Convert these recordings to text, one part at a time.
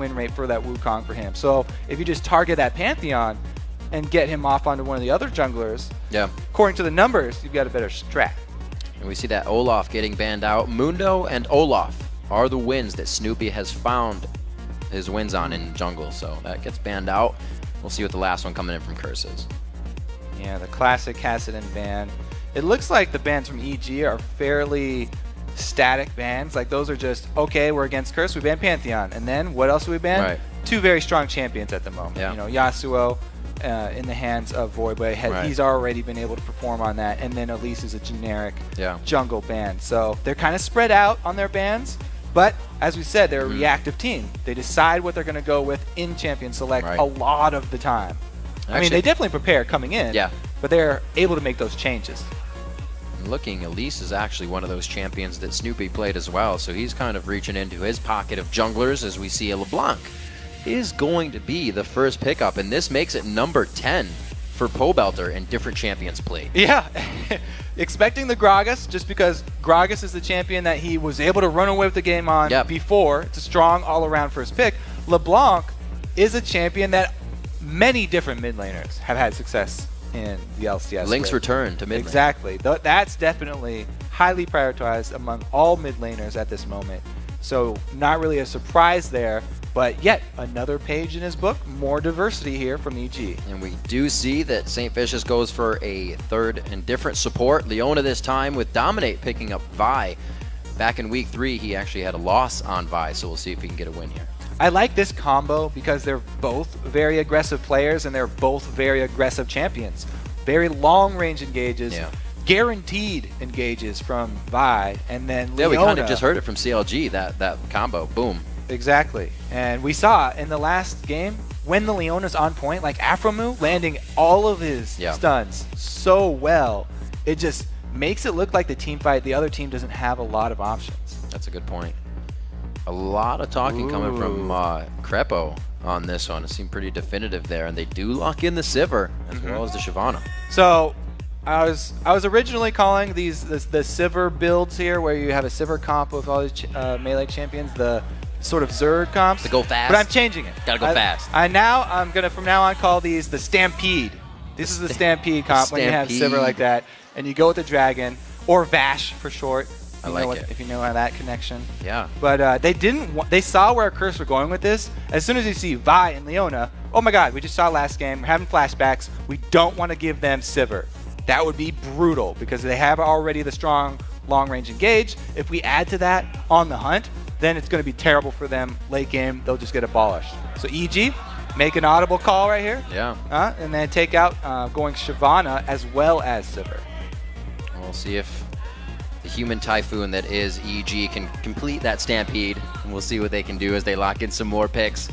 win rate for that Wukong for him. So if you just target that Pantheon and get him off onto one of the other junglers, according to the numbers, you've got a better strat. And we see that Olaf getting banned out. Mundo and Olaf are the wins that Snoopy has found his wins on in jungle, so that gets banned out. We'll see what the last one coming in from Curse is. Yeah, the classic Kassadin ban. It looks like the bans from EG are fairly static bans. Like those are just, okay, we're against Curse, we ban Pantheon. And then what else do we ban? Right. Two very strong champions at the moment. Yeah. You know, Yasuo in the hands of Voidboy. He's already been able to perform on that. And then Elise is a generic jungle ban. So they're kind of spread out on their bans. But as we said, they're a reactive team. They decide what they're going to go with in Champion Select a lot of the time. Actually, I mean, they definitely prepare coming in, but they're able to make those changes. Looking, Elise is actually one of those champions that Snoopy played as well, so he's kind of reaching into his pocket of junglers as we see a LeBlanc is going to be the first pickup, and this makes it number 10 for Pobelter in different champions played. Yeah, expecting the Gragas, just because Gragas is the champion that he was able to run away with the game on before. It's a strong all-around first pick. LeBlanc is a champion that many different mid laners have had success in the LCS. Link's return to mid lane. Exactly. That's definitely highly prioritized among all mid laners at this moment. So not really a surprise there, but yet another page in his book, more diversity here from EG. And we do see that St. Vicious goes for a third and different support. Leona this time with Dominate picking up Vi. Back in week 3, he actually had a loss on Vi, so we'll see if he can get a win here. I like this combo because they're both very aggressive players and they're both very aggressive champions. Very long range engages, guaranteed engages from Vi, and then Leona. We kind of just heard it from CLG, that combo, boom. Exactly, and we saw in the last game, when the Leona's on point, like Afromu landing all of his stuns so well, it just makes it look like the team fight, the other team doesn't have a lot of options. That's a good point. A lot of talking coming from Crepo on this one. It seemed pretty definitive there, and they do lock in the Sivir as well as the Shyvana. So I was originally calling these the Sivir builds here, where you have a Sivir comp with all these melee champions, the sort of Zerg comps. To go fast. But I'm changing it. Gotta go fast. I'm gonna from now on call these the Stampede. This is the Stampede comp when you have Sivir like that, and you go with the dragon or Vash for short. I like it. If you know that connection. Yeah. But they saw where Curse were going with this. As soon as you see Vi and Leona, oh my god, we just saw last game, we're having flashbacks. We don't want to give them Sivir. That would be brutal because they have already the strong long-range engage. If we add to that on the hunt, then it's going to be terrible for them late game. They'll just get abolished. So EG, make an audible call right here. Yeah. And then take out going Shyvana as well as Sivir. We'll see if the human typhoon that is EG can complete that Stampede, and we'll see what they can do as they lock in some more picks.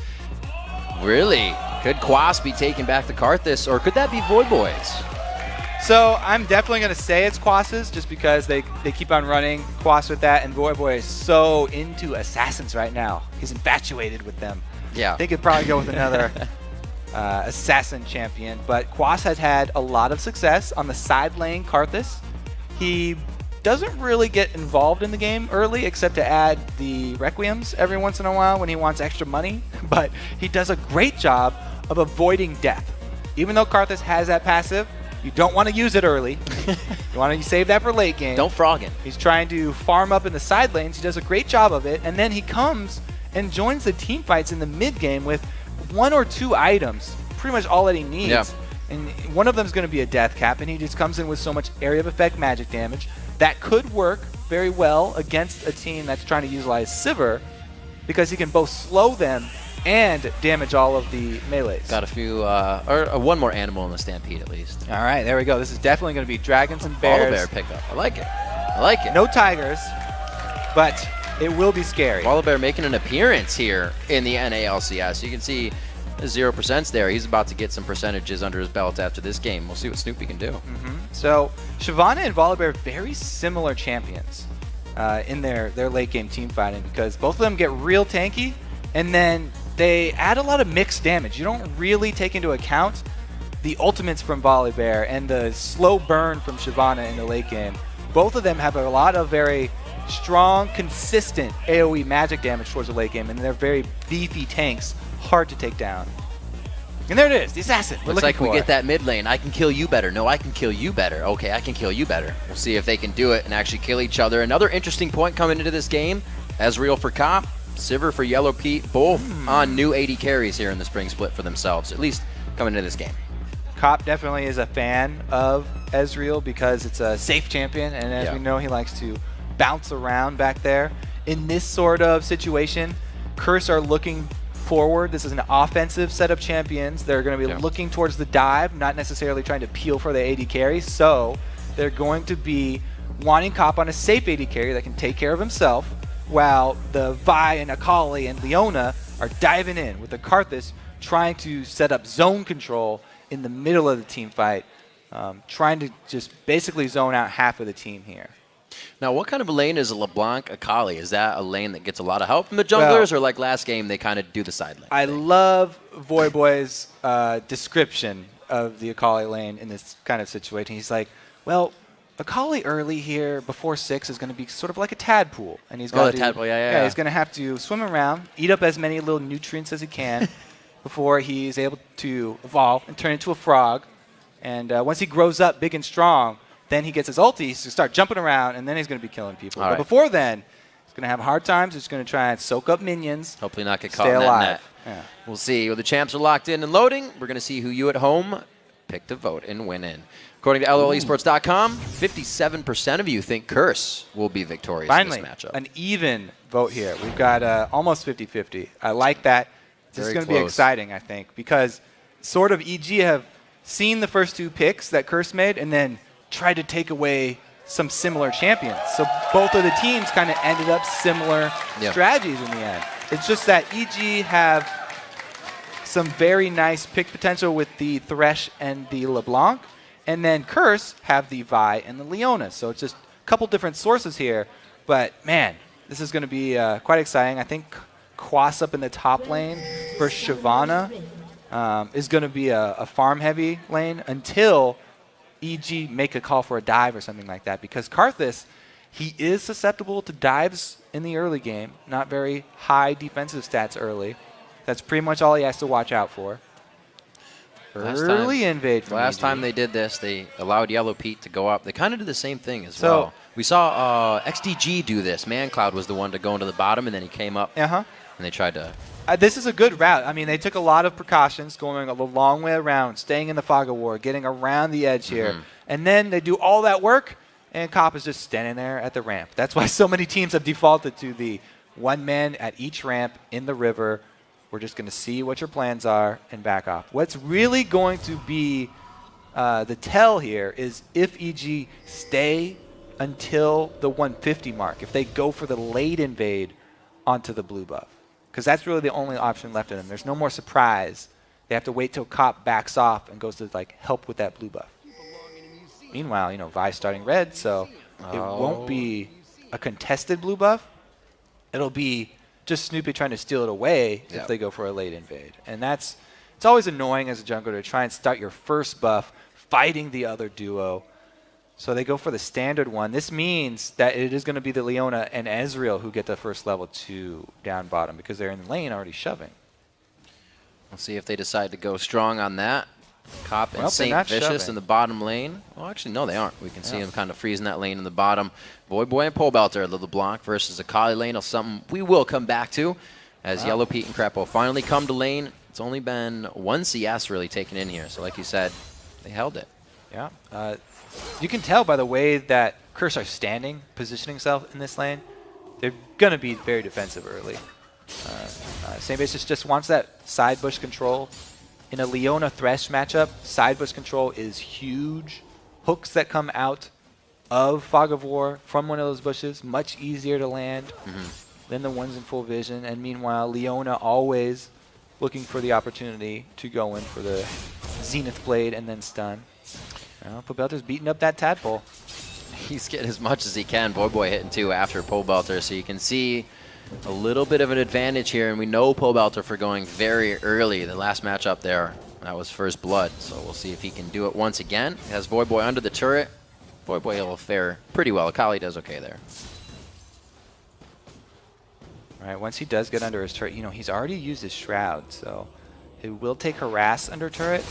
Really? Could Quas be taking back the Karthus, or could that be Void Boys? So I'm definitely going to say it's Quas's, just because they keep on running Quas with that, and Void Boy is so into assassins right now. He's infatuated with them. Yeah. They could probably go with another assassin champion, but Quas has had a lot of success on the side lane Karthus. He doesn't really get involved in the game early, except to add the Requiems every once in a while when he wants extra money, but he does a great job of avoiding death. Even though Karthus has that passive, you don't want to use it early. You want to save that for late game. Don't frog it. He's trying to farm up in the side lanes. He does a great job of it, and then he comes and joins the team fights in the mid game with 1 or 2 items, pretty much all that he needs. Yeah. And one of them is going to be a death cap, and he just comes in with so much area of effect magic damage that could work very well against a team that's trying to utilize Sivir, because he can both slow them and damage all of the melees. Got a few, or one more animal in the Stampede at least. All right, there we go. This is definitely going to be dragons and bears. Bear pickup. I like it. I like it. No tigers, but it will be scary. Bear making an appearance here in the NA LCS. You can see 0% there. He's about to get some percentages under his belt after this game. We'll see what Snoopy can do. So Shyvana and Bear, very similar champions in their late game team fighting, because both of them get real tanky, and then they add a lot of mixed damage. You don't really take into account the ultimates from Bear and the slow burn from Shyvana in the late game. Both of them have a lot of very strong, consistent AoE magic damage towards the late game, and they're very beefy tanks, hard to take down. And there it is, the assassin. Looks like we get that mid lane. I can kill you better. No, I can kill you better. Okay, I can kill you better. We'll see if they can do it and actually kill each other. Another interesting point coming into this game. Ezreal for Cop, Sivir for Yellow Pete, both on new 80 carries here in the spring split for themselves, at least coming into this game. Cop definitely is a fan of Ezreal because it's a safe champion, and as we know, he likes to bounce around back there. In this sort of situation, Curse are looking forward. This is an offensive set of champions. They're going to be looking towards the dive, not necessarily trying to peel for the AD carry. So they're going to be wanting Cop on a safe AD carry that can take care of himself, while the Vi and Akali and Leona are diving in with the Karthus, trying to set up zone control in the middle of the team fight, trying to just basically zone out half of the team here. Now, what kind of a lane is a LeBlanc Akali? Is that a lane that gets a lot of help from the junglers, or like last game, they kind of do the side lane? I love Voyboy's description of the Akali lane in this kind of situation. He's like, well, Akali early here before 6 is going to be sort of like a tadpole, and he's got he's going to have to swim around, eat up as many little nutrients as he can before he's able to evolve and turn into a frog. And once he grows up big and strong, then he gets his ulti to start jumping around, and then he's going to be killing people. But before then, he's going to have hard times. He's going to try and soak up minions. Hopefully not get caught in that net. Yeah. We'll see. Well, the champs are locked in and loading. We're going to see who you at home pick to vote and win in. According to LOLesports.com, 57% of you think Curse will be victorious in this matchup. An even vote here. We've got almost 50-50. I like that. This is going to be exciting, I think, because sort of EG have seen the first 2 picks that Curse made and then tried to take away some similar champions. So both of the teams kind of ended up similar strategies in the end. It's just that EG have some very nice pick potential with the Thresh and the LeBlanc, and then Curse have the Vi and the Leona. So it's just a couple different sources here. But, man, this is going to be quite exciting. I think Quas up in the top lane versus Shyvana is going to be a farm-heavy lane until EG make a call for a dive or something like that, because Karthus, he is susceptible to dives in the early game. Not very high defensive stats early. That's pretty much all he has to watch out for. Early invade from Last EG. time they did this, they allowed Yellow Pete to go up. They kind of did the same thing as well. We saw XDG do this. ManCloud was the one to go into the bottom, and then he came up, and they tried to... This is a good route. I mean, they took a lot of precautions, going a long way around, staying in the fog of war, getting around the edge here. And then they do all that work, and Cop is just standing there at the ramp. That's why so many teams have defaulted to the one man at each ramp in the river. We're just going to see what your plans are and back off. What's really going to be the tell here is if EG stay until the 150 mark, if they go for the late invade onto the blue buff. Because that's really the only option left in them. There's no more surprise. They have to wait till Cop backs off and goes to like help with that blue buff. Meanwhile, you know, Vi's starting red, so it won't be a contested blue buff. It'll be just Snoopy trying to steal it away if they go for a late invade. And it's always annoying as a jungler to try and start your first buff fighting the other duo. So they go for the standard one. This means that it is going to be the Leona and Ezreal who get the first level 2 down bottom because they're in the lane already shoving. We'll see if they decide to go strong on that. Cop and Saint Vicious in the bottom lane. Well, actually, no, they aren't. We can see him kind of freezing that lane in the bottom. Voyboy and Polebelter, the LeBlanc versus Akali lane is something we will come back to as Yellow Pete and Crepo finally come to lane. It's only been 1 CS really taken in here. So like you said, they held it. Yeah. You can tell by the way that Curse are standing, positioning himself in this lane. They're going to be very defensive early. Saint Vicious just wants that side bush control. In a Leona Thresh matchup, side bush control is huge. Hooks that come out of Fog of War from one of those bushes, much easier to land than the ones in full vision. And meanwhile, Leona always looking for the opportunity to go in for the Zenith Blade and then stun. Well, Polebelter's beating up that tadpole. He's getting as much as he can. Voyboy hitting 2 after Polebelter, so you can see a little bit of an advantage here, and we know Polebelter for going very early. The last matchup there, that was First Blood, so we'll see if he can do it once again. He has Voyboy under the turret. Voyboy will fare pretty well. Akali does okay there. All right, once he does get under his turret, you know, he's already used his Shroud, so he will take Harass under turret.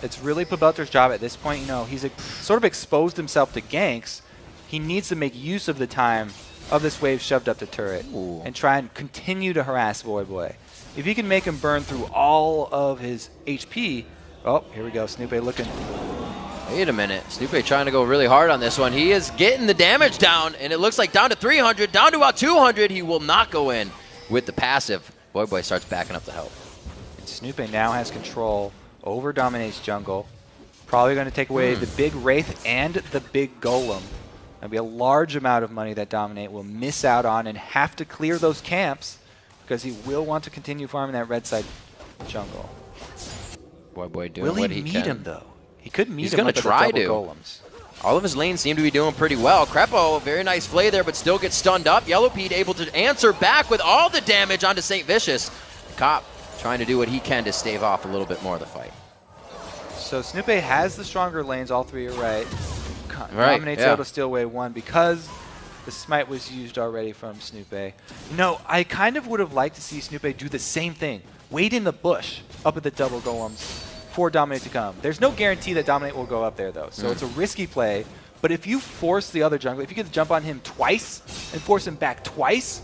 It's really Pobelter's job at this point. You know, he's sort of exposed himself to ganks. He needs to make use of the time of this wave shoved up the turret and try and continue to harass Voyboy. If he can make him burn through all of his HP, oh, here we go, Snoopy looking. Wait a minute, Snoopy trying to go really hard on this one. He is getting the damage down, and it looks like down to 300, down to about 200. He will not go in with the passive. Voyboy starts backing up the help. And Snoopy now has control over Dominate's jungle. Probably going to take away the big Wraith and the big Golem. That'll be a large amount of money that Dominate will miss out on and have to clear those camps because he will want to continue farming that red side jungle. Voyboy doing what he can. Will he meet him, though? He could meet He's him going with to the try double to. golems. All of his lanes seem to be doing pretty well. Crepo, very nice play there, but still gets stunned up. Yellow Pete able to answer back with all the damage onto St. Vicious. Cop trying to do what he can to stave off a little bit more of the fight. So Snoopy has the stronger lanes, all three are right. Dominate's able to steal away one because the smite was used already from Snoopy. No, I kind of would have liked to see Snoopy do the same thing. Wait in the bush up at the double golems for Dominate to come. There's no guarantee that Dominate will go up there, though, so it's a risky play. But if you force the other jungler, if you get to jump on him twice and force him back twice,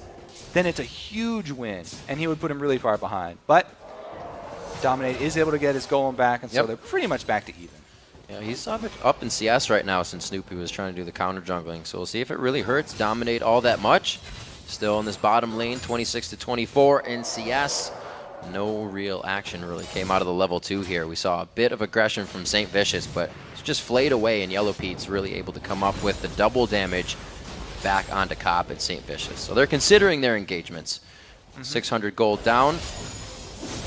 then it's a huge win, and he would put him really far behind. But Dominate is able to get his golem back, and so they're pretty much back to even. Yeah, he's up in CS right now since Snoopy was trying to do the counter jungling. So we'll see if it really hurts Dominate all that much. Still in this bottom lane, 26 to 24 in CS. No real action really came out of the level 2 here. We saw a bit of aggression from St. Vicious, but it's just flayed away, and Yellow Pete's really able to come up with the double damage back onto Cop and St. Vicious. So they're considering their engagements. 600 gold down.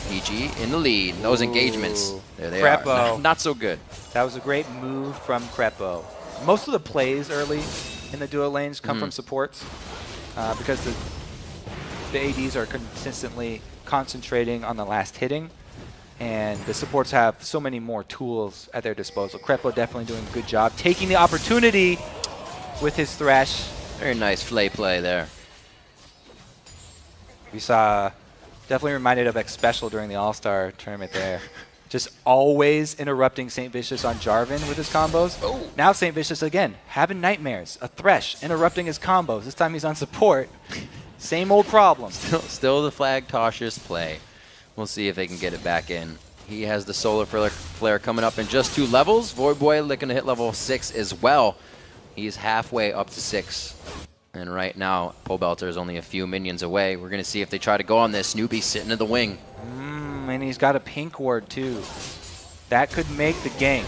EG in the lead. Those engagements, there they are. Not so good. That was a great move from Crepo. Most of the plays early in the duo lanes come from supports because the ADs are consistently concentrating on the last hitting, and the supports have so many more tools at their disposal. Crepo definitely doing a good job, taking the opportunity with his Thresh. Very nice flay play there. We saw, definitely reminded of X Special during the All-Star tournament there. Just always interrupting St. Vicious on Jarvan with his combos. Now St. Vicious again, having nightmares. A Thresh interrupting his combos. This time he's on support. Same old problem. Still the flag tossers play. We'll see if they can get it back in. He has the Solar Flare coming up in just 2 levels. Voyboy looking to hit level 6 as well. He's halfway up to 6. And right now, Pobelter is only a few minions away. We're going to see if they try to go on this. Snoopy sitting in the wing. And he's got a pink ward, too. That could make the gank.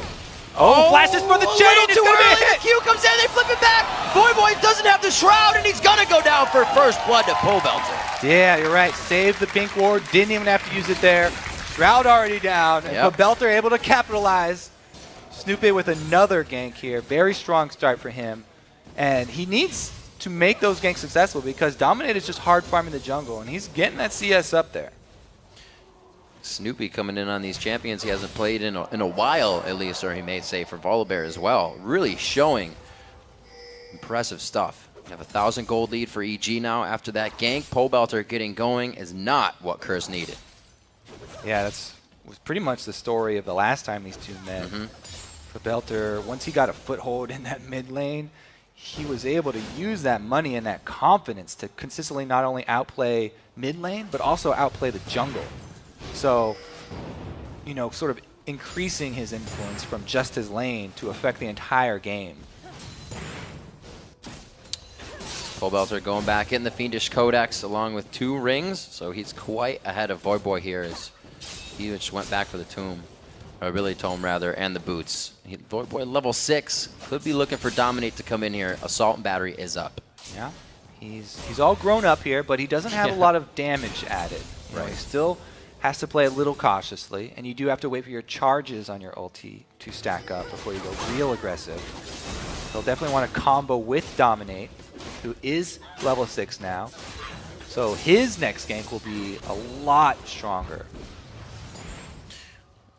Oh, flashes for the chain! It's too early! The Q comes in, they flip it back! Voyboy doesn't have the Shroud, and he's going to go down for first blood to Pobelter. Yeah, you're right. Saved the pink ward. Didn't even have to use it there. Shroud already down. And Pobelter able to capitalize. Snoopy with another gank here. Very strong start for him. And he needs to make those ganks successful because Dominate is just hard farming the jungle, and he's getting that CS up there. Snoopy coming in on these champions he hasn't played in a while, at least, or he may say for Volibear as well. Really showing impressive stuff. We have a 1,000 gold lead for EG now after that gank. Pobelter getting going is not what Curse needed. Yeah, was pretty much the story of the last time these two met. Pobelter, once he got a foothold in that mid lane, he was able to use that money and that confidence to consistently not only outplay mid lane, but also outplay the jungle. So, you know, sort of increasing his influence from just his lane to affect the entire game. Pobelter going back in the Fiendish Codex along with 2 rings, so he's quite ahead of Voyboy here as he just went back for the tomb. Or Billy Tome, rather, and the boots. Voyboy level 6. Could be looking for Dominate to come in here. Assault and Battery is up. Yeah, he's all grown up here, but he doesn't have a lot of damage added. Right. He still has to play a little cautiously, and you do have to wait for your charges on your ulti to stack up before you go real aggressive. He'll definitely want to combo with Dominate, who is level 6 now. So his next gank will be a lot stronger.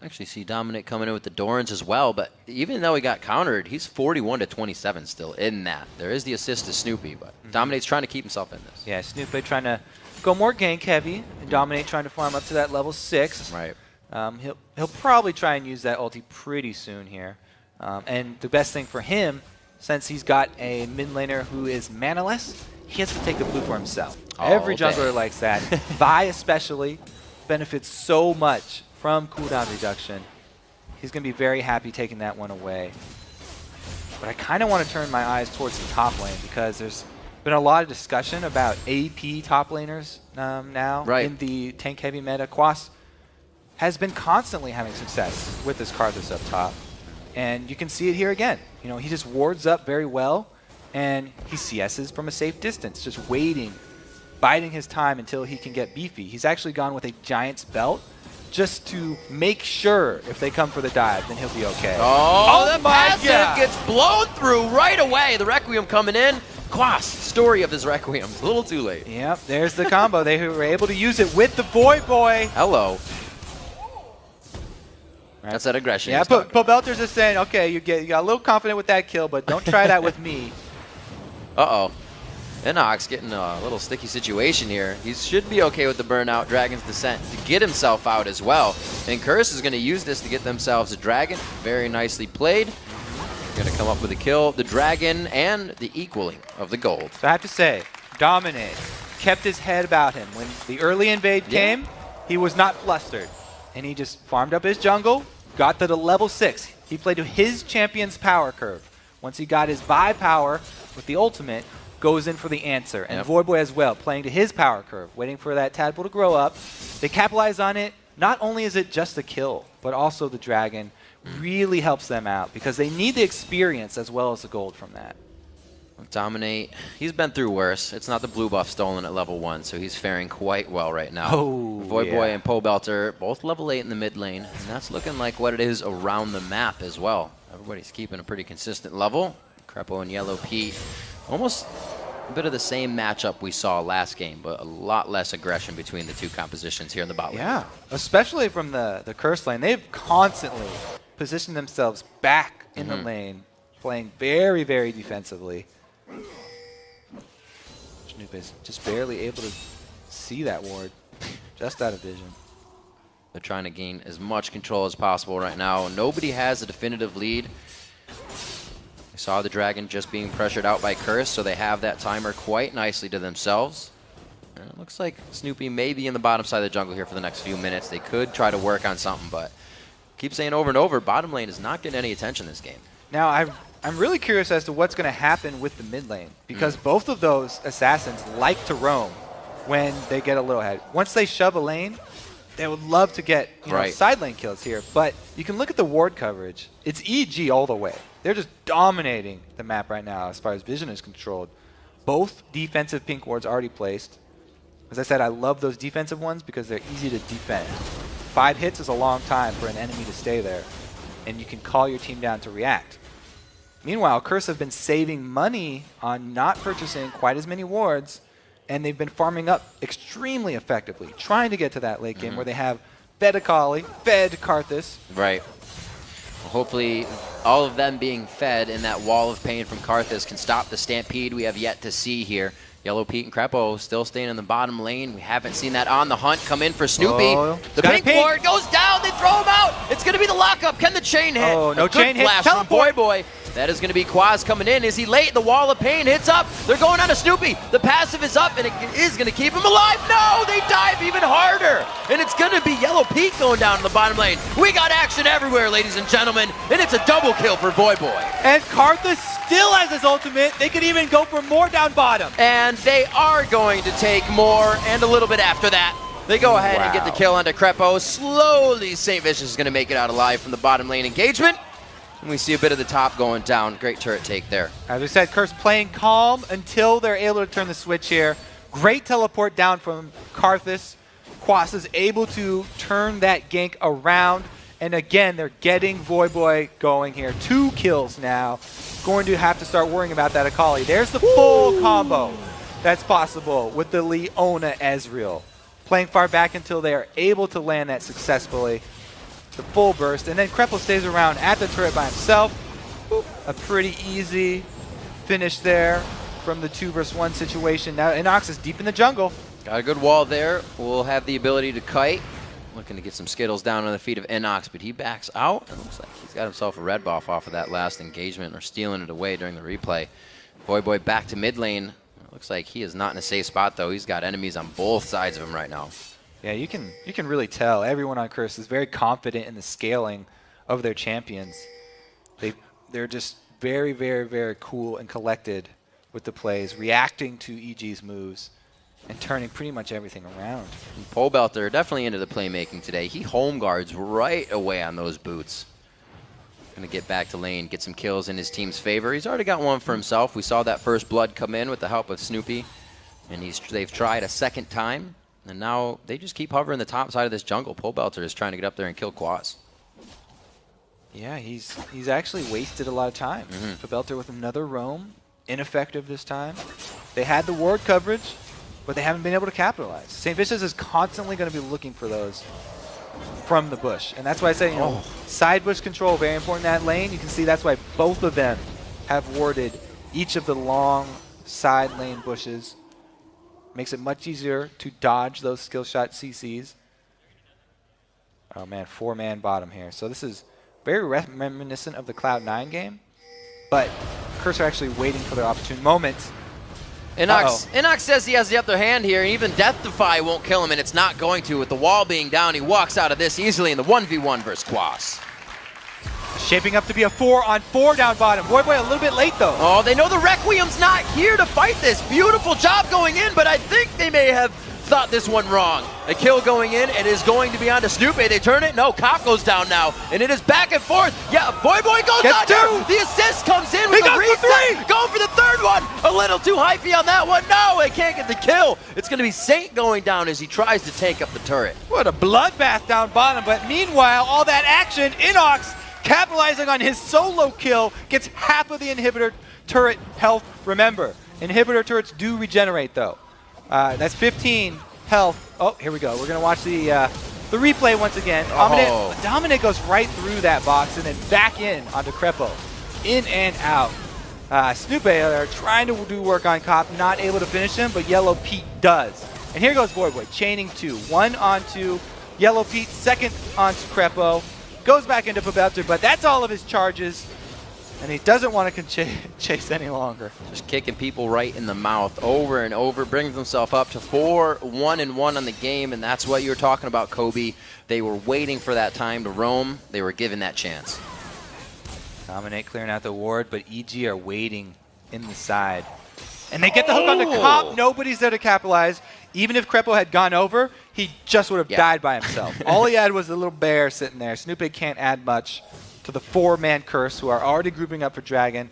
Actually see Dominate coming in with the Dorans as well, but even though he got countered, he's 41 to 27 still in that. There is the assist to Snoopy, but Dominate's trying to keep himself in this. Yeah, Snoopy trying to go more gank heavy, and Dominate trying to farm up to that level 6. Right. He'll probably try and use that ulti pretty soon here. And the best thing for him, since he's got a mid laner who is manaless, he has to take the blue for himself. Every jungler likes that. Vi especially benefits so much from cooldown reduction. He's going to be very happy taking that one away. But I kind of want to turn my eyes towards the top lane because there's been a lot of discussion about AP top laners now in the tank heavy meta. Quas has been constantly having success with this Karthus up top. And you can see it here again. You know, he just wards up very well and he CS's from a safe distance, just waiting, biding his time until he can get beefy. He's actually gone with a Giant's Belt just to make sure if they come for the dive, then he'll be okay. Oh, the passive gets blown through right away. The Requiem coming in. Quas, story of his Requiem. A little too late. Yep, there's the combo. They were able to use it with the Void Boy. Hello. That's that aggression. Yeah, but Belter's just saying, okay, you got a little confident with that kill, but don't try that with me. Uh-oh. Inox getting a little sticky situation here. He should be okay with the burnout. Dragon's Descent to get himself out as well. And Curse is going to use this to get themselves a Dragon. Very nicely played. Going to come up with a kill. The Dragon and the equaling of the gold. So I have to say, Dominate kept his head about him. When the early invade came, he was not flustered. And he just farmed up his jungle, got to the level 6. He played to his champion's power curve. Once he got his Vi power with the ultimate, goes in for the answer. And Void Boy as well, playing to his power curve, waiting for that tadpole to grow up. They capitalize on it. Not only is it just a kill, but also the Dragon really helps them out because they need the experience as well as the gold from that. Dominate, he's been through worse. It's not the blue buff stolen at level 1, so he's faring quite well right now. Void Boy and Belter, both level 8 in the mid lane, and that's looking like what it is around the map as well. Everybody's keeping a pretty consistent level. Crepo and Yellow Pete, almost a bit of the same matchup we saw last game, but a lot less aggression between the two compositions here in the bot lane. Yeah, especially from the Curse lane. They've constantly positioned themselves back in the lane, playing very, very defensively. Snoop is just barely able to see that ward, just out of vision. They're trying to gain as much control as possible right now. Nobody has a definitive lead. We saw the Dragon just being pressured out by Curse, so they have that timer quite nicely to themselves. And it looks like Snoopy may be in the bottom side of the jungle here for the next few minutes. They could try to work on something, but keep saying over and over, bottom lane is not getting any attention this game. Now, I'm really curious as to what's going to happen with the mid lane because both of those assassins like to roam when they get a little ahead. Once they shove a lane, they would love to get side lane kills here, but you can look at the ward coverage. It's EG all the way. They're just dominating the map right now as far as vision is controlled. Both defensive pink wards already placed. As I said, I love those defensive ones because they're easy to defend. 5 hits is a long time for an enemy to stay there, and you can call your team down to react. Meanwhile, Curse have been saving money on not purchasing quite as many wards, and they've been farming up extremely effectively, trying to get to that late game where they have fed Akali, fed Karthus. Right. Well, hopefully all of them being fed in that wall of pain from Karthus can stop the stampede we have yet to see here. Yellow Pete and Crepo still staying in the bottom lane. We haven't seen that on the hunt come in for Snoopy. The pink ward goes down. They throw him out. It's going to be the lockup. Can the chain hit? Oh, no chain hit. From Void Boy. That is going to be Quaz coming in. Is he late? The wall of pain hits up. They're going on to Snoopy. The passive is up, and it is going to keep him alive. No, they dive even harder. And it's going to be Yellow Pete going down in the bottom lane. We got action everywhere, ladies and gentlemen, and it's a double kill for Void Boy. And Karthus still has his ultimate. They could even go for more down bottom. And they are going to take more, and a little bit after that. They go ahead and get the kill onto Crepo. Slowly, St. Vicious is going to make it out alive from the bottom lane engagement. And we see a bit of the top going down. Great turret take there. As we said, Curse playing calm until they're able to turn the switch here. Great teleport down from Karthus. Quas is able to turn that gank around. And again, they're getting Void Boy going here. 2 kills now. Going to have to start worrying about that Akali. There's the full combo that's possible with the Leona Ezreal. Playing far back until they are able to land that successfully. the full burst, and then Kreppel stays around at the turret by himself. Boop. A pretty easy finish there from the 2 versus 1 situation. Now Inox is deep in the jungle. Got a good wall there. We'll have the ability to kite. Looking to get some Skittles down on the feet of Inox, but he backs out. It looks like he's got himself a red buff off of that last engagement, or stealing it away during the replay. Voyboy back to mid lane. Looks like he is not in a safe spot, though. He's got enemies on both sides of him right now. Yeah, you can really tell everyone on Curse is very confident in the scaling of their champions. They're just very, very, very cool and collected with the plays, reacting to EG's moves and turning pretty much everything around. Pobelter definitely into the playmaking today. He home guards right away on those boots. Going to get back to lane, get some kills in his team's favor. He's already got one for himself. We saw that first blood come in with the help of Snoopy, and they've tried a second time, and now they just keep hovering the top side of this jungle. Pobelter is trying to get up there and kill Quas. Yeah, he's actually wasted a lot of time. Pobelter with another roam, ineffective this time. They had the ward coverage, but they haven't been able to capitalize. St. Vicious is constantly going to be looking for those from the bush. And that's why I say, you know, side bush control, very important in that lane. You can see that's why both of them have warded each of the long side lane bushes. Makes it much easier to dodge those skill shot CCs. Oh man, 4-man bottom here. So this is very reminiscent of the Cloud9 game, but Curse are actually waiting for their opportune moment. Inox says he has the upper hand here, and even Death Defy won't kill him, and it's not going to. With the wall being down, he walks out of this easily in the 1v1 versus Quas. Shaping up to be a 4-on-4 down bottom. Voyboy a little bit late, though. Oh, they know the Requiem's not here to fight this. Beautiful job going in, but I think they may have thought this one wrong. A kill going in, it is going to be on to Snoopy. They turn it, no, Cop goes down now, and it is back and forth. Yeah, Voyboy goes down there. The assist comes in with the reset. Going for the third one. A little too hypey on that one. No, they can't get the kill. It's going to be Saint going down as he tries to take up the turret. What a bloodbath down bottom, but meanwhile, all that action, Inox capitalizing on his solo kill, gets half of the inhibitor turret health. Remember, inhibitor turrets do regenerate, though. That's 15 health. Oh, here we go. We're going to watch the replay once again. Dominate goes right through that box and then back in onto Kreppel. In and out. Snoopy are trying to do work on Cop, not able to finish him, but Yellow Pete does. And here goes Voyboy, chaining 2. 1 onto Yellow Pete, second onto Kreppel. Goes back into Pobelter, but that's all of his charges. And he doesn't want to chase any longer. Just kicking people right in the mouth over and over. Brings himself up to 4-1-1 on the game, and that's what you were talking about, Kobe. They were waiting for that time to roam. They were given that chance. Dominate clearing out the ward, but EG are waiting in the side. And they get the hook on the Cop. Nobody's there to capitalize. Even if Kreppel had gone over, he just would have died by himself. All he had was a little bear sitting there. Snoopy can't add much to the 4-man Curse, who are already grouping up for Dragon.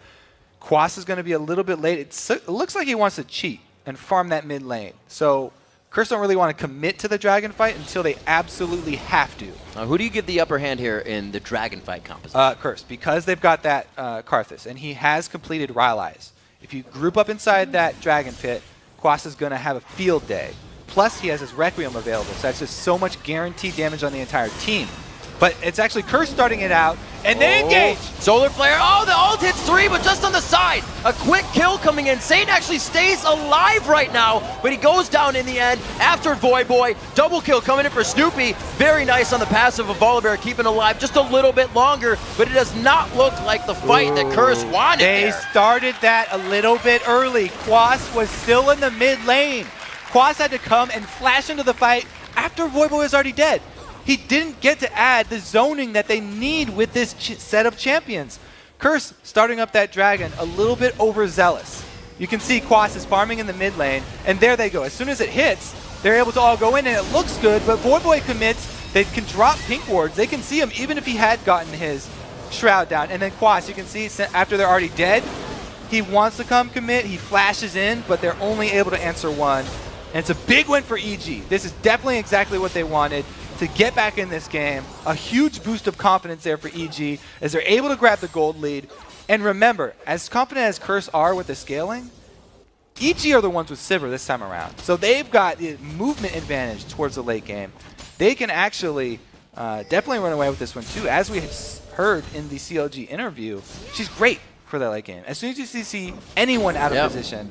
Quas is going to be a little bit late. It looks like he wants to cheat and farm that mid lane. So Curse don't really want to commit to the Dragon fight until they absolutely have to. Who do you give the upper hand here in the Dragon fight composition? Curse, because they've got that Karthus, and he has completed Rylai's. If you group up inside that Dragon pit, Quas is going to have a field day. Plus, he has his Requiem available, so that's just so much guaranteed damage on the entire team. But it's actually Curse starting it out, and they engage! Solar Flare, the ult hits 3, but just on the side. A quick kill coming in. Saint actually stays alive right now, but he goes down in the end after Voyboy. Double kill coming in for Snoopy. Very nice on the passive of Volibear, keeping alive just a little bit longer, but it does not look like the fight that Curse wanted They started that a little bit early. Quas was still in the mid lane. Quas had to come and flash into the fight after Voyboy was already dead. He didn't get to add the zoning that they need with this set of champions. Curse starting up that Dragon a little bit overzealous. You can see Quas is farming in the mid lane, and there they go. As soon as it hits, they're able to all go in, and it looks good, but Voyboy commits. They can drop pink wards. They can see him even if he had gotten his Shroud down. And then Quas, you can see after they're already dead, he wants to come commit. He flashes in, but they're only able to answer one. And it's a big win for EG. This is definitely exactly what they wanted to get back in this game. A huge boost of confidence there for EG as they're able to grab the gold lead. And remember, as confident as Curse are with the scaling, EG are the ones with Sivir this time around. So they've got the movement advantage towards the late game. They can actually definitely run away with this one too. As we heard in the CLG interview, she's great for that late game. As soon as you see anyone out of position,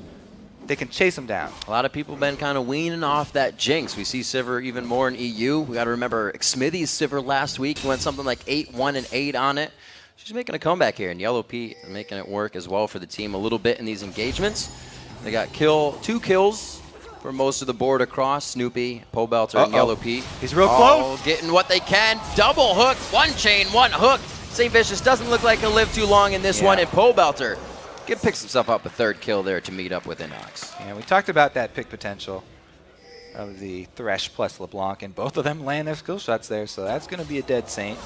they can chase them down. A lot of people have been kind of weaning off that Jinx. We see Sivir even more in EU. We got to remember Smithy's Sivir last week. He went something like 8-1 and 8 on it. She's making a comeback here, and Yellow Pete making it work as well for the team a little bit in these engagements. They got 2 kills for most of the board across. Snoopy, Pobelter, and Yellow Pete. He's real close. Getting what they can. Double hook, 1 chain, 1 hook. St. Vicious doesn't look like he'll live too long in this one, and Pobelter picks himself up a 3rd kill there to meet up with Inox. Yeah, we talked about that pick potential of the Thresh plus LeBlanc, and both of them land their skill shots there, so that's going to be a dead Saint.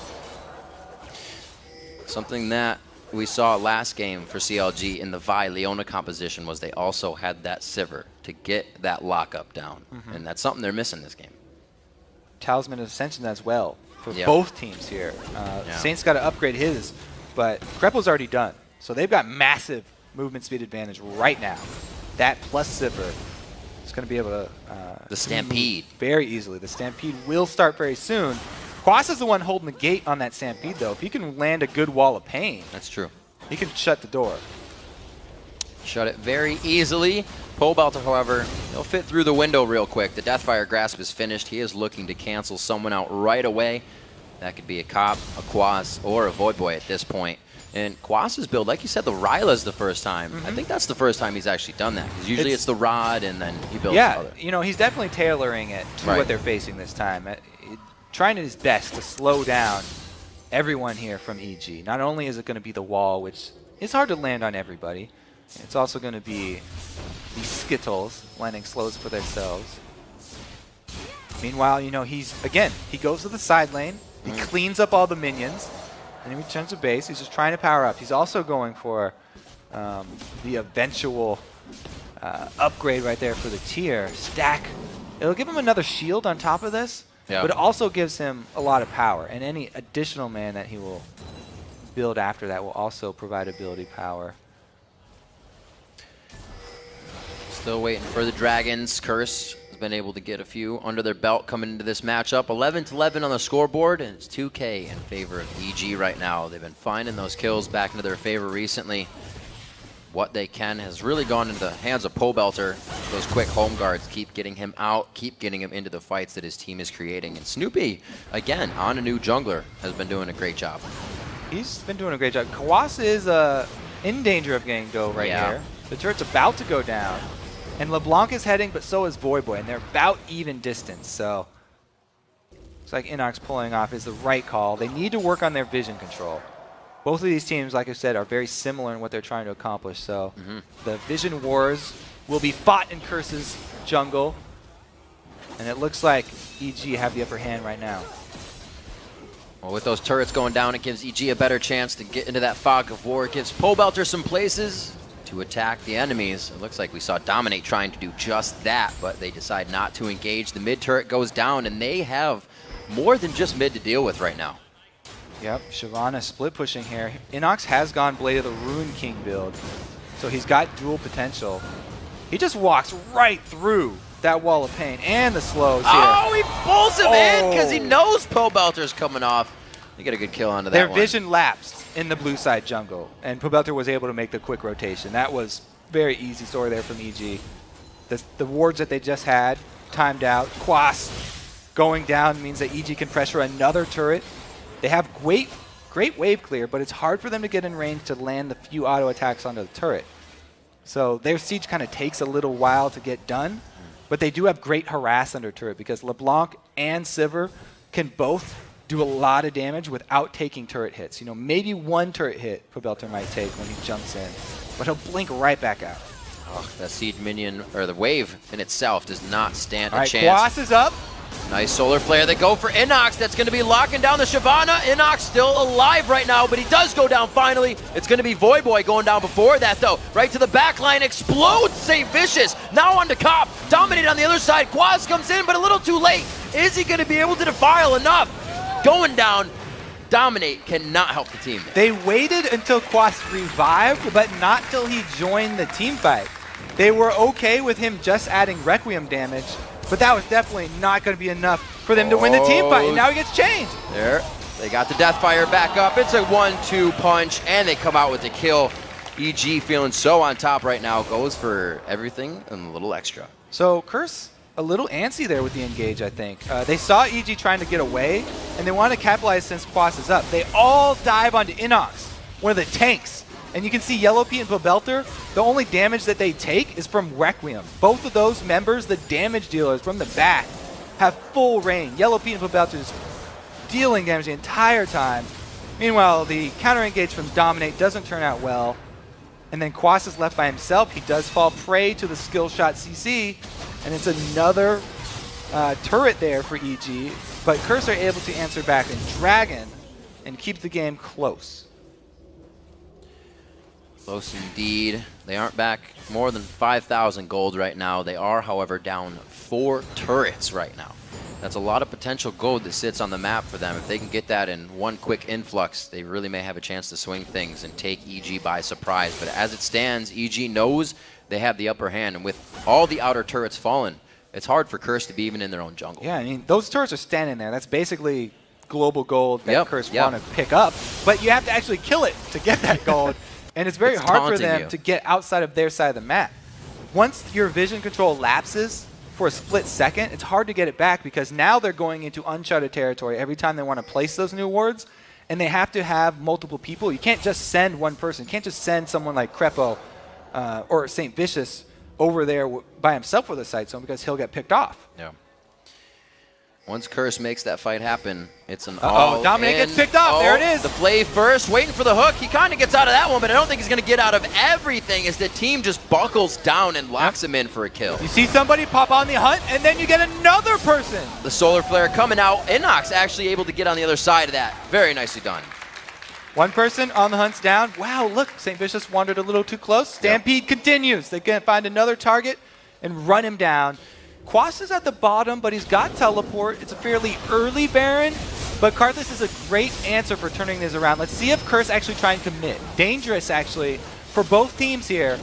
Something that we saw last game for CLG in the Vi Leona composition was they also had that Sivir to get that lockup down, and that's something they're missing this game. Talisman of Ascension as well for both teams here. Saint's got to upgrade his, but Kreppel's already done. So they've got massive movement speed advantage right now. That plus Sivir is going to be able to the Stampede very easily. The Stampede will start very soon. Quas is the one holding the gate on that Stampede, though. If he can land a good wall of pain, that's true. He can shut the door. Shut it very easily. Pobelter, however, he'll fit through the window real quick. The Deathfire Grasp is finished. He is looking to cancel someone out right away. That could be a Cop, a Quas, or a Void Boy at this point. And Quas's build, like you said, the Ryla's the first time. I think that's the first time he's actually done that. Because usually it's the Rod, and then he builds other. You know, he's definitely tailoring it to what they're facing this time. Trying his best to slow down everyone here from EG. Not only is it going to be the wall, which is hard to land on everybody, it's also going to be the Skittles landing slows for themselves. Meanwhile, you know, he goes to the side lane, he cleans up all the minions, and he returns to base. He's just trying to power up. He's also going for the eventual upgrade right there for the tier. Stack. It'll give him another shield on top of this, but it also gives him a lot of power. And any additional man that he will build after that will also provide ability power. Still waiting for the Dragons. Curse has been able to get a few under their belt coming into this matchup. 11-11 on the scoreboard, and it's 2K in favor of EG right now. They've been finding those kills back into their favor recently. What they can has really gone into the hands of Pobelter. Those quick home guards keep getting him out, keep getting him into the fights that his team is creating. And Snoopy, again, on a new jungler, has been doing a great job. He's been doing a great job. Kawasa is in danger of getting go right here. The turret's about to go down. And LeBlanc is heading, but so is Void Boy, and they're about even distance. So it's like Inox pulling off is the right call. They need to work on their vision control. Both of these teams, like I said, are very similar in what they're trying to accomplish. So the vision wars will be fought in Curse's jungle. And it looks like EG have the upper hand right now. Well, with those turrets going down, it gives EG a better chance to get into that fog of war. It gives Pobelter some places to attack the enemies. It looks like we saw Dominate trying to do just that, but they decide not to engage. The mid turret goes down, and they have more than just mid to deal with right now. Yep, Shyvana split pushing here. Inox has gone Blade of the Ruin King build, so he's got dual potential. He just walks right through that wall of pain and the slows here. Oh, he pulls him in because he knows Pobelter's coming off. They get a good kill onto that one. Their vision lapsed in the blue side jungle, and Pobelter was able to make the quick rotation. That was very easy story there from EG. The wards that they just had timed out. Quas going down means that EG can pressure another turret. They have great wave clear, but it's hard for them to get in range to land the few auto attacks onto the turret. So their siege kind of takes a little while to get done, but they do have great harass under turret because LeBlanc and Sivir can both do a lot of damage without taking turret hits. You know, maybe one turret hit Pobelter might take when he jumps in, but he'll blink right back out. Oh, that siege minion, or the wave in itself, does not stand a chance. Quas is up. Nice solar flare. They go for Inox. That's going to be locking down the Shyvana. Inox still alive right now, but he does go down finally. It's going to be Void Boy going down before that, though. Right to the back line. Explodes St. Vicious. Now on to Cop. Dominate on the other side. Quas comes in, but a little too late. Is he going to be able to defile enough? Going down. Dominate cannot help the team. They waited until Quas revived, but not till he joined the team fight. They were okay with him just adding Requiem damage but that was definitely not going to be enough for them to win the team fight, and now he gets changed. There, they got the Deathfire back up. It's a 1-2 punch, and they come out with the kill. EG feeling so on top right now, goes for everything and a little extra. So Curse, a little antsy there with the engage, I think. They saw EG trying to get away, and they want to capitalize since Quas is up. They all dive onto Inox, one of the tanks. And you can see Yellow Pete and Pobelter, the only damage that they take is from Requiem. Both of those members, the damage dealers from the back, have full reign. Yellow Pete and Pobelter is dealing damage the entire time. Meanwhile, the counter engage from Dominate doesn't turn out well. And then Quas is left by himself. He does fall prey to the skill shot CC, and it's another turret there for EG. But Curse are able to answer back and Dragon and keep the game close. Close indeed. They aren't back more than 5,000 gold right now. They are, however, down 4 turrets right now. That's a lot of potential gold that sits on the map for them. If they can get that in one quick influx, they really may have a chance to swing things and take EG by surprise. But as it stands, EG knows they have the upper hand, and with all the outer turrets fallen, it's hard for Curse to be even in their own jungle. Yeah, I mean, those turrets are standing there. That's basically global gold that Curse want to pick up. But you have to actually kill it to get that gold. And it's very hard for them to get outside of their side of the map. Once your vision control lapses for a split second, it's hard to get it back because now they're going into uncharted territory every time they want to place those new wards, and they have to have multiple people. You can't just send one person. You can't just send someone like Crepo or St. Vicious over there by himself with a sight zone because he'll get picked off. Yeah. Once Curse makes that fight happen, it's an all Dominic gets picked up. There it is. The play first, waiting for the hook. He kind of gets out of that one, but I don't think he's going to get out of everything as the team just buckles down and locks him in for a kill. You see somebody pop on the hunt, and then you get another person. The Solar Flare coming out. Inox actually able to get on the other side of that. Very nicely done. One person on the hunt's down. Wow, look, St. Vicious wandered a little too close. Stampede continues. They can find another target and run him down. Quas is at the bottom, but he's got teleport. It's a fairly early Baron, but Karthus is a great answer for turning this around. Let's see if Curse actually try and commit. Dangerous, actually, for both teams here.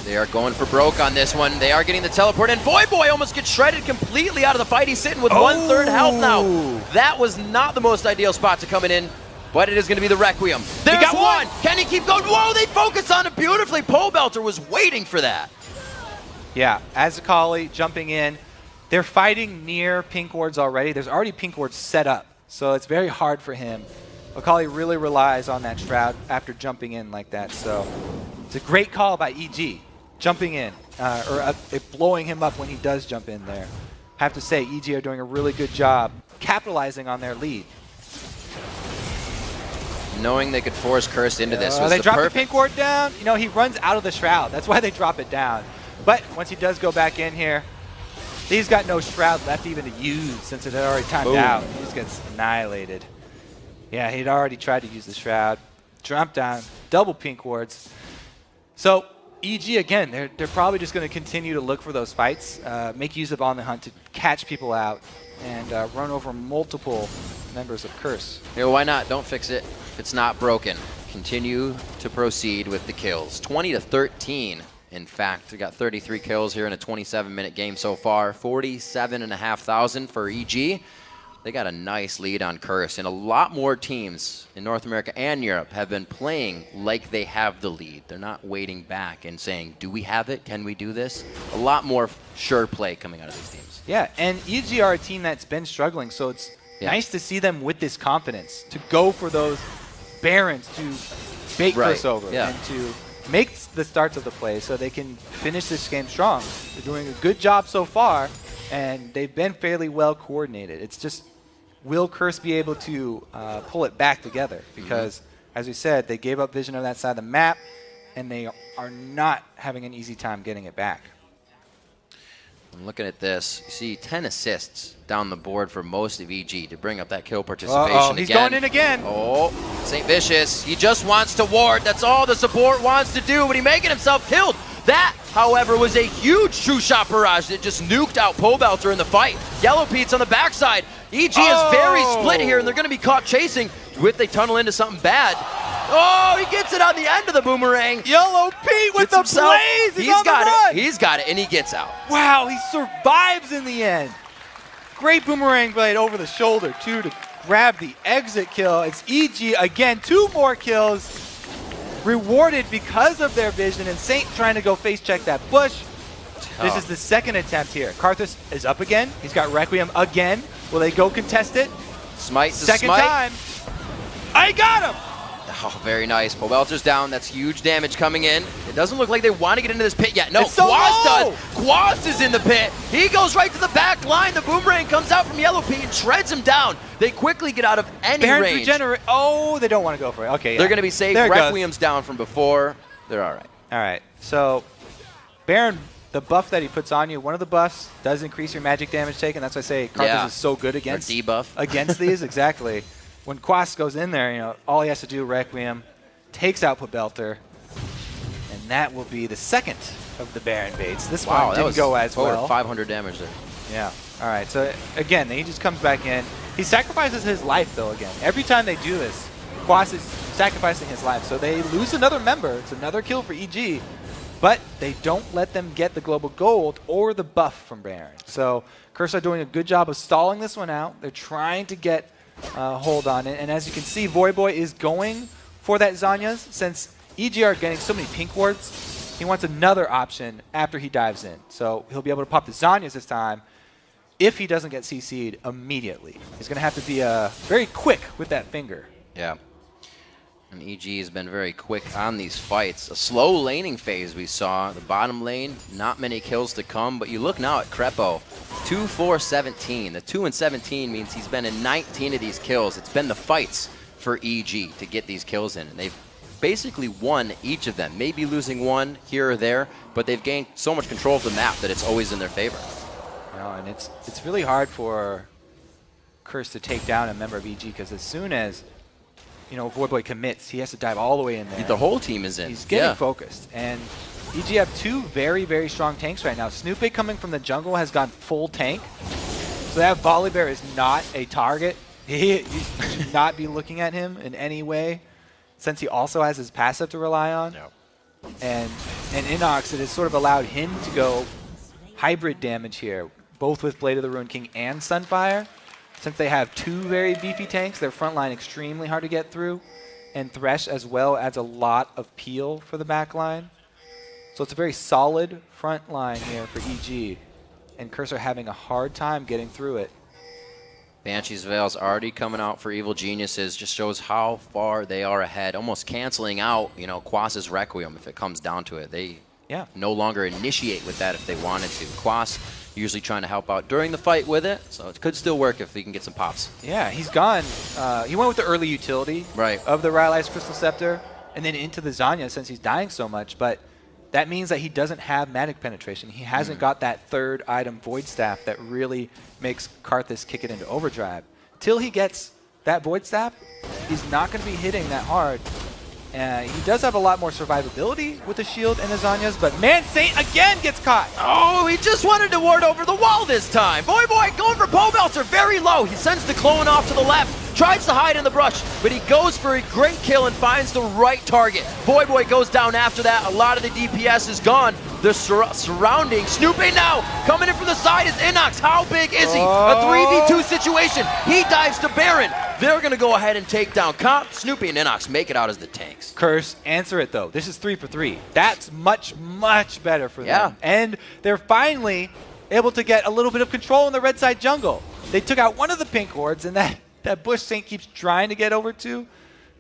They are going for broke on this one. They are getting the teleport, and Voyboy almost gets shredded completely out of the fight. He's sitting with 1/3 health now. That was not the most ideal spot to coming in, but it is going to be the Requiem. There's one! Can he keep going? Whoa, they focus on it beautifully. Pobelter was waiting for that. Yeah, Azakali jumping in. They're fighting near pink wards already. There's already pink wards set up, so it's very hard for him. Akali really relies on that Shroud after jumping in like that, so it's a great call by EG, jumping in, or blowing him up when he does jump in there. I have to say, EG are doing a really good job capitalizing on their lead. Knowing they could force Curse into this was they drop the pink ward down. You know, he runs out of the Shroud. That's why they drop it down. But once he does go back in here, he's got no Shroud left even to use since it had already timed out. He just gets annihilated. Yeah, he'd already tried to use the Shroud. Drop down, double pink wards. So EG, again, they're probably just going to continue to look for those fights, make use of On the Hunt to catch people out, and run over multiple members of Curse. Yeah, why not? Don't fix it if it's not broken. Continue to proceed with the kills. 20-13. In fact, we got 33 kills here in a 27-minute game so far. 47,500 for EG. They got a nice lead on Curse, and a lot more teams in North America and Europe have been playing like they have the lead. They're not waiting back and saying, do we have it? Can we do this? A lot more sure play coming out of these teams. Yeah, and EG are a team that's been struggling, so it's nice to see them with this confidence to go for those Barons to bait Curse over and to make the starts of the play so they can finish this game strong. They're doing a good job so far, and they've been fairly well coordinated. It's just, will Curse be able to pull it back together? Because, as we said, they gave up vision on that side of the map, and they are not having an easy time getting it back. I'm looking at this. You see 10 assists down the board for most of EG to bring up that kill participation again. He's going in again. Oh, St. Vicious. He just wants to ward. That's all the support wants to do, but he's making himself killed. That, however, was a huge true shot barrage that just nuked out Pobelter in the fight. Yellow Pete's on the backside. EG is very split here, and they're going to be caught chasing. If they tunnel into something bad, Oh, he gets it on the end of the boomerang. Yellow Pete with the blaze. He's on the run. He's got it, and he gets out. Wow, he survives in the end. Great boomerang blade over the shoulder, too, to grab the exit kill. It's EG again, 2 more kills. Rewarded because of their vision, and Saint trying to go face check that bush. This is the second attempt here. Karthus is up again. He's got Requiem again. Will they go contest it? Smite to Second smite. time. I got him! Oh, very nice. Pobelter's down. That's huge damage coming in. It doesn't look like they want to get into this pit yet. No, it's so Quas low. does. Quas is in the pit. He goes right to the back line. The boomerang comes out from Yellow Pete and shreds him down. They quickly get out of any Baron's range. regenerate. Oh, they don't want to go for it. Okay, yeah. They're going to be safe. There Requiem's down from before. They're all right. All right. So, Baron, the buff that he puts on you, one of the buffs does increase your magic damage taken. That's why I say Karthus is so good against debuff. Against these. Exactly. When Quas goes in there, you know, all he has to do, Requiem, takes out Pobelter, and that will be the second of the Baron baits. This one didn't go as well. Over 500 damage there. Yeah. All right. So again, he just comes back in. He sacrifices his life though. Again, every time they do this, Quas is sacrificing his life. So they lose another member. It's another kill for EG, but they don't let them get the global gold or the buff from Baron. So Cursor doing a good job of stalling this one out. They're trying to get hold on it, and as you can see, Voyboy is going for that Zhonya's. Since EG are getting so many pink wards, he wants another option after he dives in. So he'll be able to pop the Zhonya's this time if he doesn't get CC'd immediately. He's going to have to be very quick with that finger. Yeah. And EG has been very quick on these fights. A slow laning phase we saw. The bottom lane, not many kills to come, but you look now at Crepo. 2-4-17. The 2 and 17 means he's been in 19 of these kills. It's been the fights for EG to get these kills in. And they've basically won each of them. Maybe losing one here or there, but they've gained so much control of the map that it's always in their favor. No, and it's really hard for Curse to take down a member of EG, because as soon as Voyboy commits, he has to dive all the way in there. The whole team is in. He's getting focused. And EG have 2 very, very strong tanks right now. Snoopy coming from the jungle has gone full tank. So that Volibear is not a target. You should not be looking at him in any way, since he also has his passive to rely on. No. And Inox, it has sort of allowed him to go hybrid damage here, both with Blade of the Ruined King and Sunfire. Since they have 2 very beefy tanks, their front line extremely hard to get through. And Thresh as well adds a lot of peel for the back line. So it's a very solid front line here for EG. And Cursor having a hard time getting through it. Banshee's Veil's already coming out for Evil Geniuses. Just shows how far they are ahead. Almost canceling out, Quas's Requiem if it comes down to it. They no longer initiate with that if they wanted to. Quas usually trying to help out during the fight with it, so it could still work if he can get some pops. Yeah, he's gone. He went with the early utility of the Rylai's Crystal Scepter, and then into the Zhonya since he's dying so much, but that means that he doesn't have Magic Penetration. He hasn't got that 3rd item Void Staff that really makes Karthus kick it into overdrive. Till he gets that Void Staff, he's not going to be hitting that hard. He does have a lot more survivability with the shield and the Zhonya's, but man, Saint again gets caught. Oh, he just wanted to ward over the wall this time. Voyboy going for Pobelter, very low. He sends the clone off to the left, tries to hide in the brush, but he goes for a great kill and finds the right target. Voyboy goes down after that. A lot of the DPS is gone. The surrounding. Snoopy now coming in from the side is Inox. How big is he? A 3v2 situation. He dives to Baron. They're going to go ahead and take down Comp. Snoopy and Inox make it out as the tanks. Curse, answer it though. This is 3 for 3. That's much, much better for them. And they're finally able to get a little bit of control in the red side jungle. They took out one of the pink wards, and that bush Saint keeps trying to get over to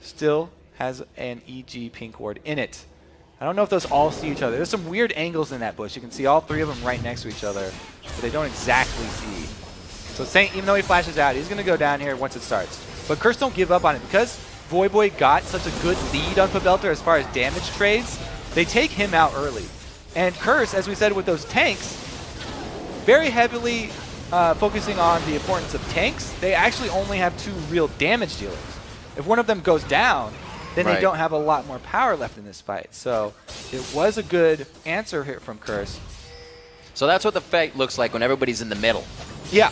still has an EG pink ward in it. I don't know if those all see each other. There's some weird angles in that bush. You can see all 3 of them right next to each other, but they don't exactly see. So Saint, even though he flashes out, he's going to go down here once it starts. But Curse don't give up on it. Because Voyboy got such a good lead on Pobelter as far as damage trades, they take him out early. And Curse, as we said with those tanks, very heavily focusing on the importance of tanks. They actually only have 2 real damage dealers. If one of them goes down, then they don't have a lot more power left in this fight. So it was a good answer here from Curse. So that's what the fight looks like when everybody's in the middle. Yeah.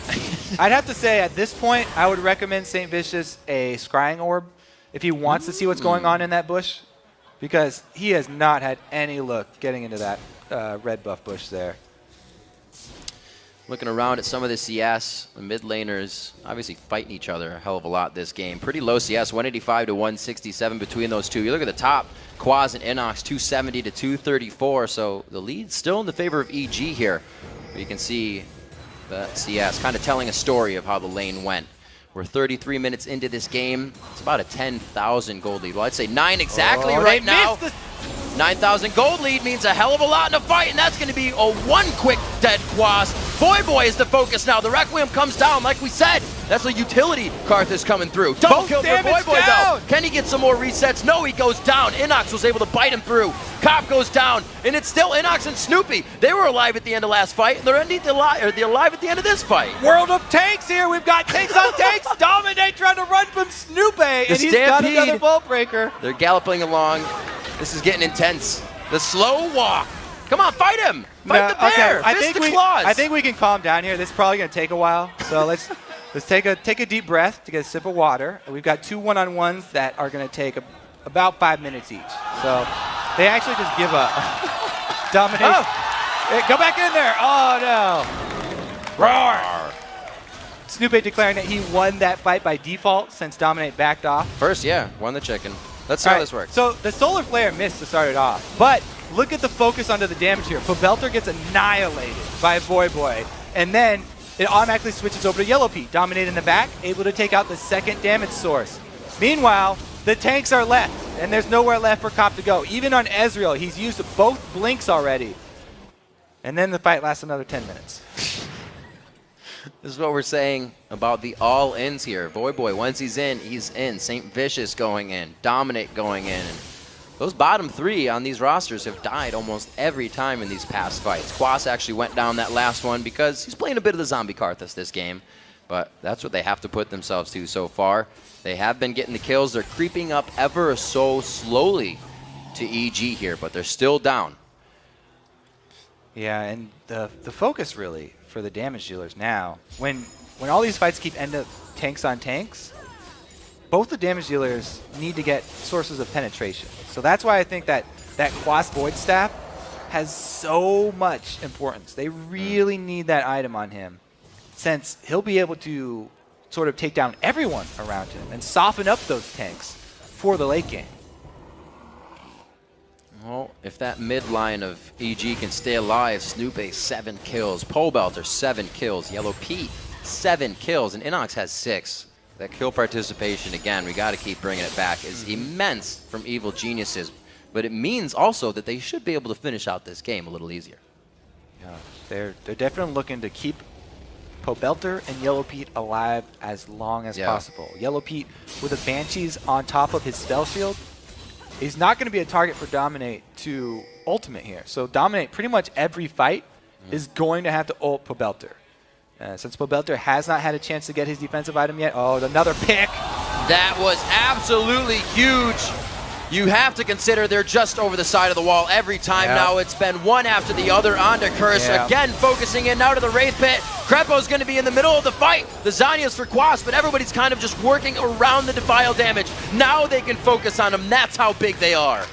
I'd have to say at this point, I would recommend St. Vicious a Scrying Orb, if he wants to see what's going on in that bush, because he has not had any luck getting into that red buff bush there. Looking around at some of the CS, the mid laners obviously fighting each other a hell of a lot this game. Pretty low CS, 185 to 167 between those two. You look at the top, Quaz and Inox, 270 to 234. So the lead's still in the favor of EG here. But you can see the CS kind of telling a story of how the lane went. We're 33 minutes into this game. It's about a 10,000 gold lead. Well, I'd say 9 exactly right now. 9,000 gold lead means a hell of a lot in a fight, and that's going to be a one quick dead Quaz. Boy is the focus now. The Requiem comes down, like we said. That's a utility Karthus coming through. Double kill for Boy though. Can he get some more resets? No, he goes down. Inox was able to bite him through. Cop goes down, and it's still Inox and Snoopy. They were alive at the end of last fight, and they're alive at the end of this fight. World of Tanks here. We've got tanks on tanks. Dominate trying to run from Snoopy, and he's got another vault breaker. They're galloping along. This is getting intense. The slow walk. Come on, fight him. Fight the bear. Okay. I think we can calm down here. This is probably going to take a while. So let's take a deep breath to get a sip of water. We've got 2 1-on-1s that are going to take about 5 minutes each. So they actually just give up. Domination. Oh. Hey, go back in there. Oh, no. Roar. Snoopy declaring that he won that fight by default since Dominate backed off. First, yeah, won the chicken. Let's see how this works. So the Solar Flare missed to start it off, but look at the focus onto the damage here. Pobelter gets annihilated by Boy, and then it automatically switches over to Yellow Pete. Dominate in the back, able to take out the second damage source. Meanwhile, the tanks are left, and there's nowhere left for Cop to go. Even on Ezreal, he's used both blinks already. And then the fight lasts another 10 minutes. This is what we're saying about the all-ins here. Boy, once he's in, he's in. St. Vicious going in. Dominate going in. And those bottom 3 on these rosters have died almost every time in these past fights. Quas actually went down that last one because he's playing a bit of the zombie Karthus this game. But that's what they have to put themselves to so far. They have been getting the kills. They're creeping up ever so slowly to EG here, but they're still down. Yeah, and the focus really for the damage dealers now, when all these fights keep end up tanks on tanks, both the damage dealers need to get sources of penetration. So that's why I think that Quas Void Staff has so much importance. They really need that item on him, since he'll be able to sort of take down everyone around him and soften up those tanks for the late game. Well, if that mid line of EG can stay alive, Snoopy 7 kills, Pobelter 7 kills, Yellow Pete 7 kills, and Inox has 6. That kill participation, again, we got to keep bringing it back, is immense from Evil Geniuses. But it means also that they should be able to finish out this game a little easier. Yeah, they're definitely looking to keep Pobelter and Yellow Pete alive as long as possible. Yellow Pete with the Banshees on top of his spell shield, he's not going to be a target for Dominate to ultimate here. So Dominate pretty much every fight is going to have to ult Pobelter. Since Pobelter has not had a chance to get his defensive item yet. Oh, another pick. That was absolutely huge. You have to consider they're just over the side of the wall every time now. It's been one after the other onto Curse. Again, focusing in now to the Wraith Pit. Crepo's going to be in the middle of the fight. The Zanya's for Quas, but everybody's kind of just working around the Defile damage. Now they can focus on them. That's how big they are.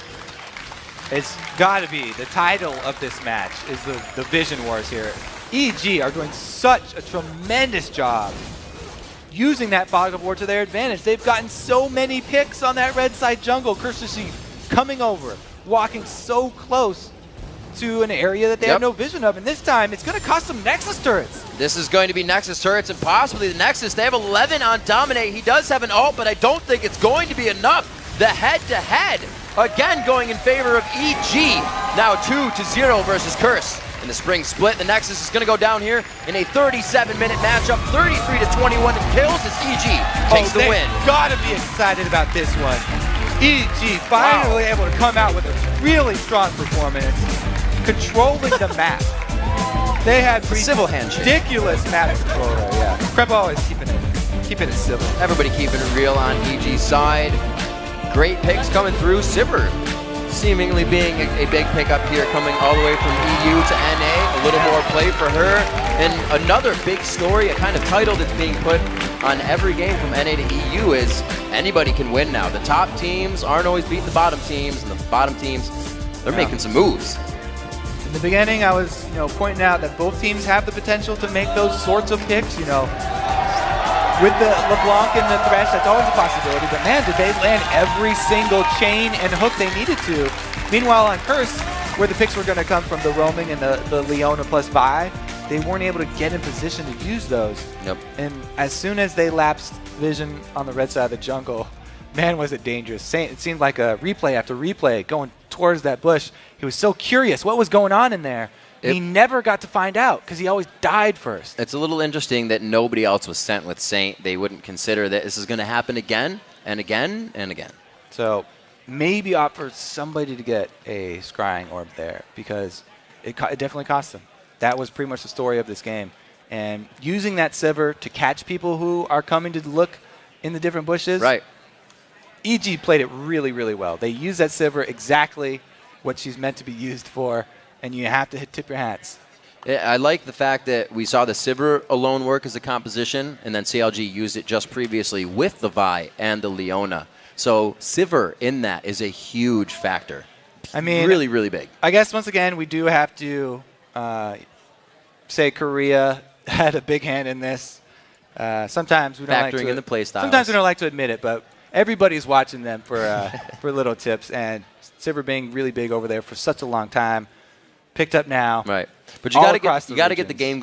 It's got to be. The title of this match is the Vision Wars here. EG are doing such a tremendous job using that Fog of War to their advantage. They've gotten so many picks on that red side jungle. Courtesy coming over, walking so close to an area that they have no vision of. And this time, it's going to cost them Nexus turrets. This is going to be Nexus turrets and possibly the Nexus. They have 11 on Dominate. He does have an ult, but I don't think it's going to be enough. The head-to-head, again, going in favor of EG. Now 2-0 versus Curse. In the Spring split, the Nexus is going to go down here in a 37-minute matchup. 33-21 in kills as EG takes the win. Got to be excited about this one. EG finally able to come out with a really strong performance, controlling the map. They had civil handshake. Ridiculous map control there. Crepo always keeping it civil. Everybody keeping it real on EG's side. Great picks coming through. Sivir seemingly being a big pickup here, coming all the way from EU to NA. A little more play for her. And another big story, a kind of title that's being put on every game from NA to EU is anybody can win now. The top teams aren't always beating the bottom teams, and the bottom teams, they're making some moves. In the beginning, I was pointing out that both teams have the potential to make those sorts of picks. With the LeBlanc and the Thresh, that's always a possibility. But man, did they land every single chain and hook they needed to. Meanwhile, on Curse, where the picks were going to come from, the roaming and the Leona plus Vi, they weren't able to get in position to use those. Nope. And as soon as they lapsed vision on the red side of the jungle, man, was it dangerous. It seemed like a replay after replay going towards that bush. He was so curious what was going on in there. He never got to find out because he always died first. It's a little interesting that nobody else was sent with Saint. They wouldn't consider that this is going to happen again and again and again. So maybe opt for somebody to get a scrying orb there because it definitely cost them. That was pretty much the story of this game. And using that Sivir to catch people who are coming to look in the different bushes. Right. EG played it really, really well. They used that Sivir exactly what she's meant to be used for. And you have to tip your hats. I like the fact that we saw the Sivir alone work as a composition, and then CLG used it just previously with the Vi and the Leona. So Sivir in that is a huge factor. I mean, really, really big. I guess once again we do have to say Korea had a big hand in this. Sometimes we don't factoring in the play styles. Sometimes we don't like to admit it, but everybody's watching them for little tips. And Sivir being really big over there for such a long time. Picked up now. Right. But you got to get the game